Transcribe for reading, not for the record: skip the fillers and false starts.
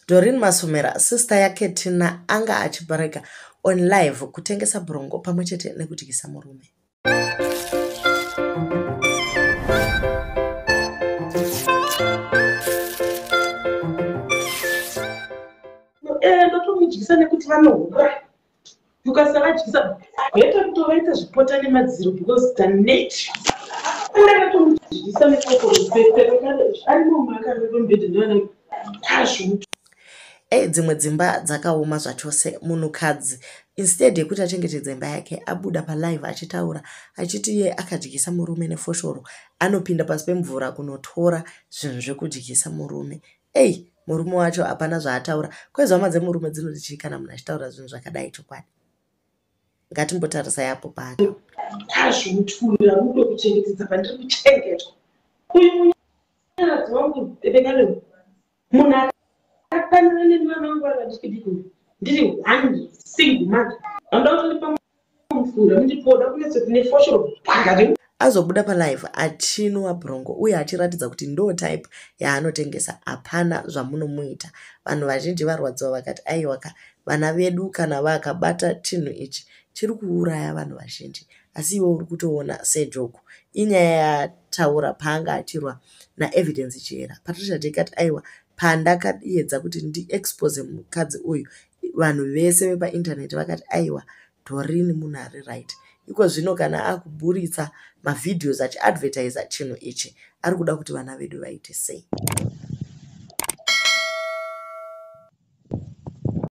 Doreen Masomera, sister ya Kettina, anga achibareka on live kutengesa brongo pamwechete nekudyisa murume. Ndotomudyisa nekuti vanohura. Ukasavadyisa beta kutovaita zvipota nemadziro because the nature. Ndakatomudyisa nekokoro arimo makarembedi ndona kazvo. Dzimwe dzimba dzakaoma zvachose munhukadzi instead yekuti achengetedze imba yake abuda palive achitaura achiti iye akadyisa murume nefoshoro anopinda pasi pemvura kunotora zvinhu zvekudyisa murume. Murume wacho hapana zvaataura. Kwezi hama dzemurume dzinoti chii kana munhu achitaura zvinhu zvakadai chokwadi? Ngatimbotarisai apo pacho. Kazvomutura mudo kuchengetedza pandiri kuchengetwa. Uyu munyaradzi wangu bekare munhu akafanira nemwana wangu akadikidiko ndiri one single mother. Andoda kuti pamufura mundipoda kunetse kune foshoro pakati. Azobuda palive achinwa brongo uye achiratidza kuti ndo type yaanotengesa hapana zvamunoimuita. Vanhu vazhinji varwadziwa vakati aiwaka vana vedu kana vakabata chinhu ichi chiri kuuraya vanhu vazhinji, asi iwe uri kutoona sejoku. Inyaya yataura paanga achirwa naEvidence Chihera. Patricia tikati aiwa pandakaedza kuti ndiexpose mukadzi uyu vanhu vese vepaindaneti vakati aiwa Doreen munhu ari right. Iko zvino kana akuburitsa mavidheos achiadvertisa chinhu ichi ari kuda kuti vana vedu vaite sei.